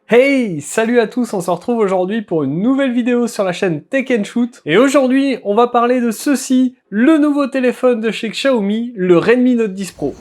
Hey, salut à tous, on se retrouve aujourd'hui pour une nouvelle vidéo sur la chaîne Tech & Shoot. Et aujourd'hui, on va parler de ceci, le nouveau téléphone de chez Xiaomi, le Redmi Note 10 Pro.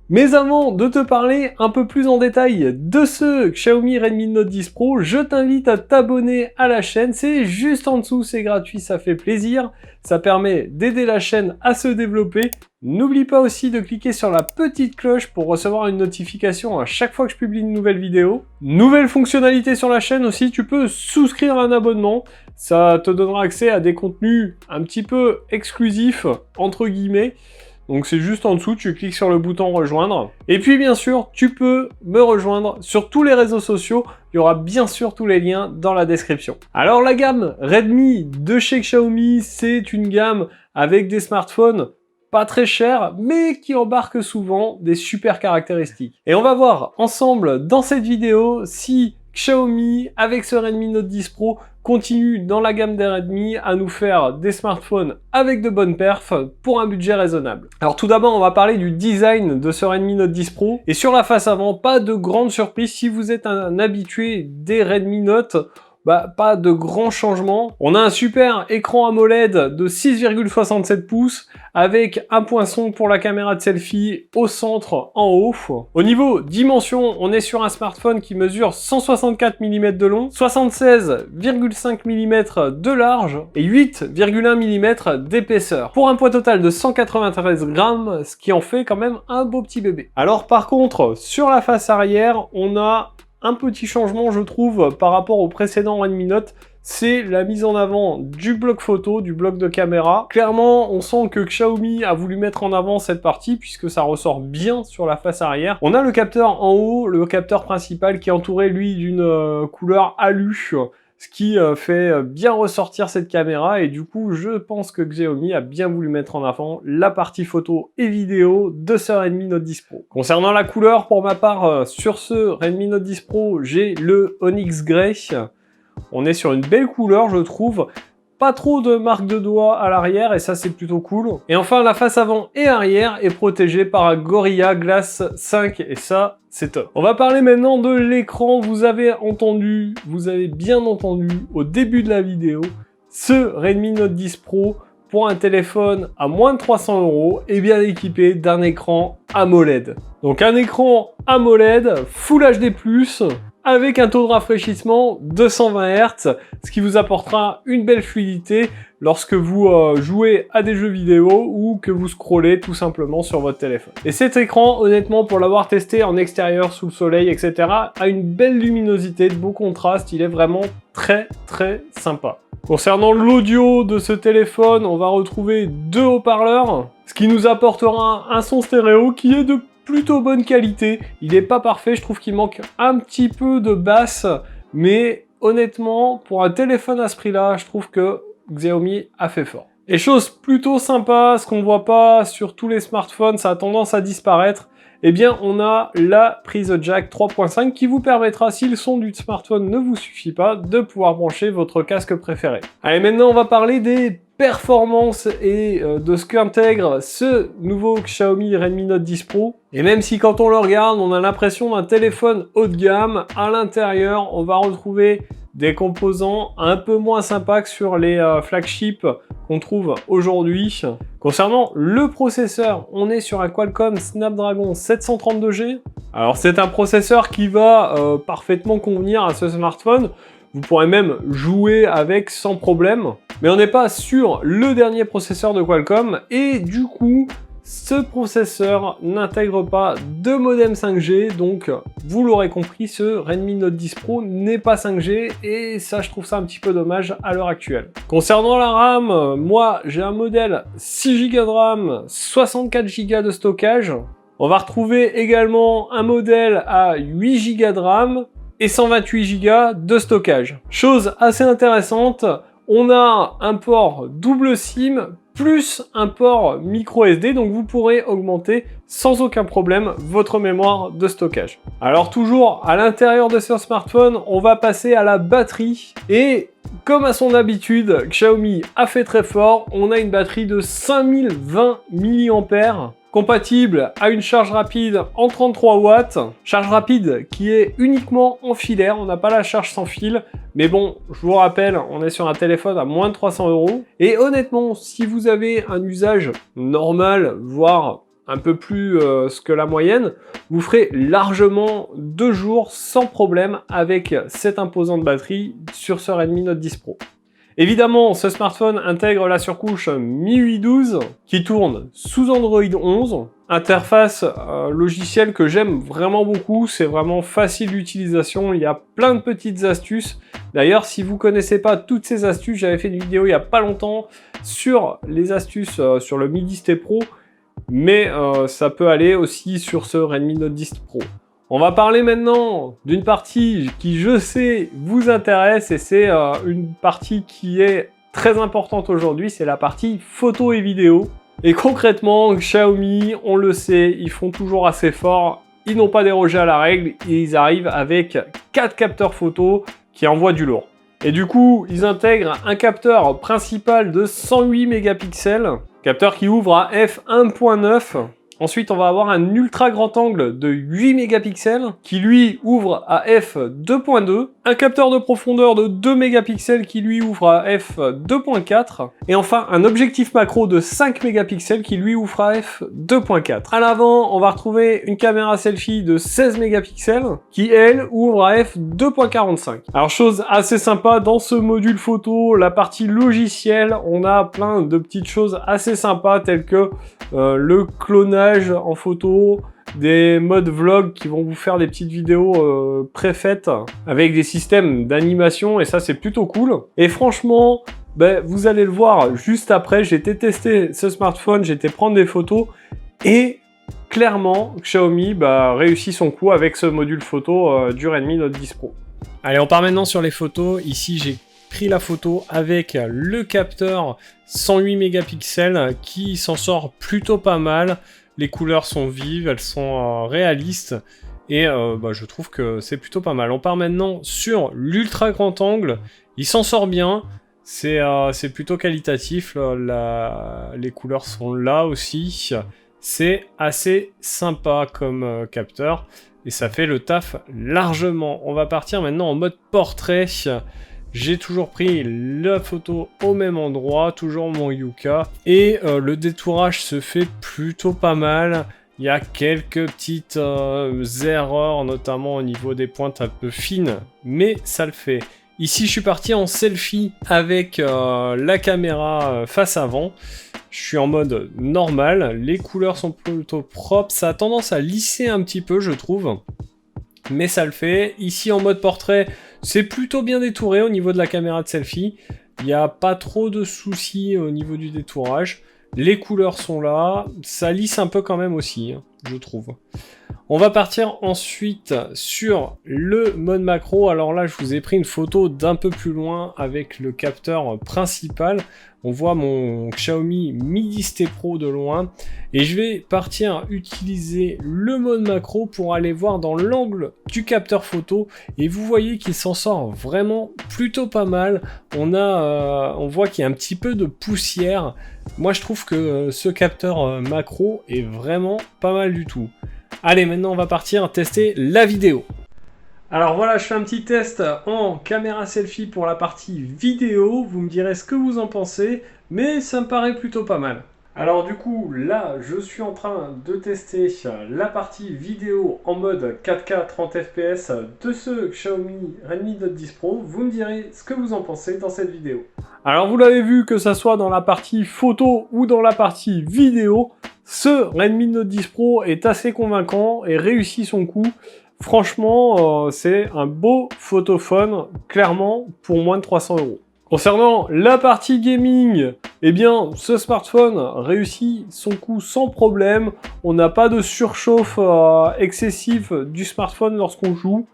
Mais avant de te parler un peu plus en détail de ce Xiaomi Redmi Note 10 Pro, je t'invite à t'abonner à la chaîne, c'est juste en dessous, c'est gratuit, ça fait plaisir, ça permet d'aider la chaîne à se développer. N'oublie pas aussi de cliquer sur la petite cloche pour recevoir une notification à chaque fois que je publie une nouvelle vidéo. Nouvelle fonctionnalité sur la chaîne aussi, tu peux souscrire un abonnement, ça te donnera accès à des contenus un petit peu exclusifs, entre guillemets. Donc c'est juste en dessous, tu cliques sur le bouton rejoindre. Et puis bien sûr, tu peux me rejoindre sur tous les réseaux sociaux. Il y aura bien sûr tous les liens dans la description. Alors la gamme Redmi de chez Xiaomi, c'est une gamme avec des smartphones pas très chers, mais qui embarquent souvent des super caractéristiques. Et on va voir ensemble dans cette vidéo si Xiaomi, avec ce Redmi Note 10 Pro, continue dans la gamme des Redmi à nous faire des smartphones avec de bonnes perfs pour un budget raisonnable. Alors tout d'abord, on va parler du design de ce Redmi Note 10 Pro. Et sur la face avant, pas de grande surprise si vous êtes un habitué des Redmi Note. Pas de grands changements. On a un super écran AMOLED de 6,67 pouces avec un point son pour la caméra de selfie au centre en haut. Au niveau dimension, on est sur un smartphone qui mesure 164 mm de long, 76,5 mm de large et 8,1 mm d'épaisseur. Pour un poids total de 193 grammes, ce qui en fait quand même un beau petit bébé. Alors par contre, sur la face arrière, on a un petit changement, je trouve, par rapport au précédent Redmi Note, c'est la mise en avant du bloc photo, du bloc de caméra. Clairement, on sent que Xiaomi a voulu mettre en avant cette partie, puisque ça ressort bien sur la face arrière. On a le capteur en haut, le capteur principal, qui est entouré, lui, d'une couleur alu, ce qui fait bien ressortir cette caméra, et du coup, je pense que Xiaomi a bien voulu mettre en avant la partie photo et vidéo de ce Redmi Note 10 Pro. Concernant la couleur, pour ma part, sur ce Redmi Note 10 Pro, j'ai le Onyx Grey. On est sur une belle couleur, je trouve. Pas trop de marques de doigts à l'arrière, et ça c'est plutôt cool. Et enfin, la face avant et arrière est protégée par un Gorilla Glass 5, et ça, c'est top. On va parler maintenant de l'écran. Vous avez bien entendu au début de la vidéo, ce Redmi Note 10 Pro, pour un téléphone à moins de 300 € est bien équipé d'un écran AMOLED. Donc un écran AMOLED Full HD+, avec un taux de rafraîchissement de 120 Hz, ce qui vous apportera une belle fluidité lorsque vous jouez à des jeux vidéo ou que vous scrollez tout simplement sur votre téléphone. Et cet écran, honnêtement, pour l'avoir testé en extérieur, sous le soleil, etc., a une belle luminosité, de beaux contrastes, il est vraiment très très sympa. Concernant l'audio de ce téléphone, on va retrouver deux haut-parleurs, ce qui nous apportera un son stéréo qui est de plutôt bonne qualité. Il n'est pas parfait, je trouve qu'il manque un petit peu de basse, mais honnêtement, pour un téléphone à ce prix-là, je trouve que Xiaomi a fait fort. Et chose plutôt sympa, ce qu'on voit pas sur tous les smartphones, ça a tendance à disparaître, eh bien on a la prise jack 3.5 qui vous permettra, si le son du smartphone ne vous suffit pas, de pouvoir brancher votre casque préféré. Allez, maintenant on va parler des performances et de ce qu'intègre ce nouveau Xiaomi Redmi Note 10 Pro. Et même si quand on le regarde, on a l'impression d'un téléphone haut de gamme, à l'intérieur, on va retrouver des composants un peu moins sympas que sur les flagships qu'on trouve aujourd'hui. Concernant le processeur, on est sur un Qualcomm Snapdragon 732G. Alors c'est un processeur qui va parfaitement convenir à ce smartphone. Vous pourrez même jouer avec sans problème. Mais on n'est pas sur le dernier processeur de Qualcomm et du coup, ce processeur n'intègre pas de modem 5G, donc vous l'aurez compris, ce Redmi Note 10 Pro n'est pas 5G et ça, je trouve ça un petit peu dommage à l'heure actuelle. Concernant la RAM, moi j'ai un modèle 6 Go de RAM, 64 Go de stockage. On va retrouver également un modèle à 8 Go de RAM, et 128 Go de stockage. Chose assez intéressante, on a un port double SIM plus un port micro SD, donc vous pourrez augmenter sans aucun problème votre mémoire de stockage. Alors toujours à l'intérieur de ce smartphone, on va passer à la batterie et comme à son habitude, Xiaomi a fait très fort, on a une batterie de 5020 mAh compatible à une charge rapide en 33 watts, charge rapide qui est uniquement en filaire, on n'a pas la charge sans fil, mais bon, je vous rappelle, on est sur un téléphone à moins de 300 €, et honnêtement, si vous avez un usage normal, voire un peu plus que la moyenne, vous ferez largement 2 jours sans problème avec cette imposante batterie sur ce Redmi Note 10 Pro. Évidemment, ce smartphone intègre la surcouche MIUI 12 qui tourne sous Android 11. Interface logicielle que j'aime vraiment beaucoup, c'est vraiment facile d'utilisation, il y a plein de petites astuces. D'ailleurs, si vous connaissez pas toutes ces astuces, j'avais fait une vidéo il y a pas longtemps sur les astuces sur le Mi 10T Pro, mais ça peut aller aussi sur ce Redmi Note 10 Pro. On va parler maintenant d'une partie qui, je sais, vous intéresse et c'est une partie qui est très importante aujourd'hui, c'est la partie photo et vidéo. Et concrètement, Xiaomi, on le sait, ils font toujours assez fort, ils n'ont pas dérogé à la règle et ils arrivent avec 4 capteurs photo qui envoient du lourd. Et du coup, ils intègrent un capteur principal de 108 mégapixels, capteur qui ouvre à f1.9. Ensuite, on va avoir un ultra grand angle de 8 mégapixels qui lui ouvre à f2.2, un capteur de profondeur de 2 mégapixels qui lui ouvre à f2.4 et enfin un objectif macro de 5 mégapixels qui lui ouvre à f2.4. À l'avant, on va retrouver une caméra selfie de 16 mégapixels qui elle ouvre à f2.45. Alors chose assez sympa dans ce module photo, la partie logicielle, on a plein de petites choses assez sympas telles que le clonage en photo, des modes vlog qui vont vous faire des petites vidéos préfaites avec des systèmes d'animation et ça c'est plutôt cool. Et franchement, vous allez le voir juste après, j'ai été tester ce smartphone, j'ai été prendre des photos et clairement Xiaomi réussit son coup avec ce module photo du Redmi Note 10 Pro. Allez, on part maintenant sur les photos. Ici j'ai pris la photo avec le capteur 108 mégapixels qui s'en sort plutôt pas mal. Les couleurs sont vives, elles sont réalistes et je trouve que c'est plutôt pas mal. On part maintenant sur l'ultra grand angle, il s'en sort bien, c'est plutôt qualitatif, les couleurs sont là aussi, c'est assez sympa comme capteur et ça fait le taf largement. On va partir maintenant en mode portrait. J'ai toujours pris la photo au même endroit, toujours mon Yuka. Et le détourage se fait plutôt pas mal. Il y a quelques petites erreurs, notamment au niveau des pointes un peu fines, mais ça le fait. Ici, je suis parti en selfie avec la caméra face avant. Je suis en mode normal, les couleurs sont plutôt propres. Ça a tendance à lisser un petit peu, je trouve. Mais ça le fait. Ici en mode portrait, c'est plutôt bien détouré au niveau de la caméra de selfie. Il n'y a pas trop de soucis au niveau du détourage. Les couleurs sont là. Ça lisse un peu quand même aussi, je trouve. On va partir ensuite sur le mode macro. Alors là, je vous ai pris une photo d'un peu plus loin avec le capteur principal. On voit mon Xiaomi Mi 10T Pro de loin. Et je vais partir utiliser le mode macro pour aller voir dans l'angle du capteur photo. Et vous voyez qu'il s'en sort vraiment plutôt pas mal. On voit qu'il y a un petit peu de poussière. Moi, je trouve que ce capteur macro est vraiment pas mal du tout. Allez, maintenant, on va partir tester la vidéo. Alors voilà, je fais un petit test en caméra selfie pour la partie vidéo. Vous me direz ce que vous en pensez, mais ça me paraît plutôt pas mal. Alors du coup, là, je suis en train de tester la partie vidéo en mode 4K 30 fps de ce Xiaomi Redmi Note 10 Pro. Vous me direz ce que vous en pensez dans cette vidéo. Alors vous l'avez vu, que ça soit dans la partie photo ou dans la partie vidéo, ce Redmi Note 10 Pro est assez convaincant et réussit son coup. Franchement, c'est un beau photophone, clairement, pour moins de 300 €. Concernant la partie gaming, eh bien, ce smartphone réussit son coup sans problème. On n'a pas de surchauffe excessive du smartphone lorsqu'on joue.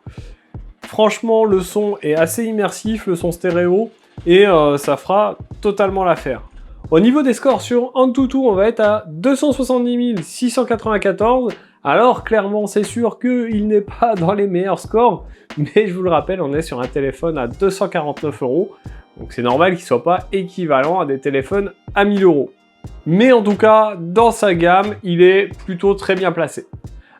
Franchement, le son est assez immersif, le son stéréo, et ça fera totalement l'affaire. Au niveau des scores sur AnTuTu, on va être à 270 694. Alors clairement, c'est sûr qu'il n'est pas dans les meilleurs scores, mais je vous le rappelle, on est sur un téléphone à 249 €. Donc c'est normal qu'il ne soit pas équivalent à des téléphones à 1000 €. Mais en tout cas, dans sa gamme, il est plutôt très bien placé.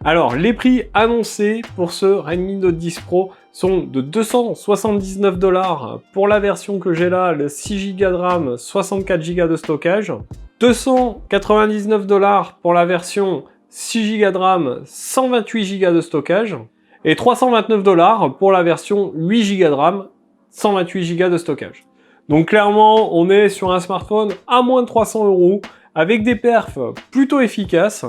Alors, les prix annoncés pour ce Redmi Note 10 Pro sont de 279 $ pour la version que j'ai là, le 6 Go de RAM, 64 Go de stockage, 299 $ pour la version 6 Go de RAM, 128 Go de stockage, et 329 $ pour la version 8 Go de RAM, 128 Go de stockage. Donc clairement, on est sur un smartphone à moins de 300 € avec des perfs plutôt efficaces.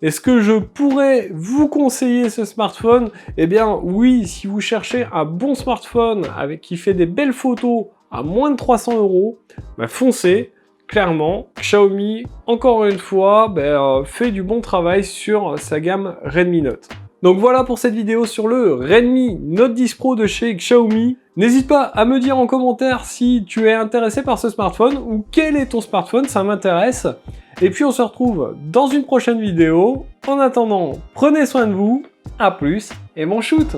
Est-ce que je pourrais vous conseiller ce smartphone? Eh bien oui, si vous cherchez un bon smartphone qui fait des belles photos à moins de 300 €, bah foncez, clairement. Xiaomi, encore une fois, fait du bon travail sur sa gamme Redmi Note. Donc voilà pour cette vidéo sur le Redmi Note 10 Pro de chez Xiaomi. N'hésite pas à me dire en commentaire si tu es intéressé par ce smartphone ou quel est ton smartphone, ça m'intéresse. Et puis on se retrouve dans une prochaine vidéo. En attendant, prenez soin de vous, à plus et bon shoot!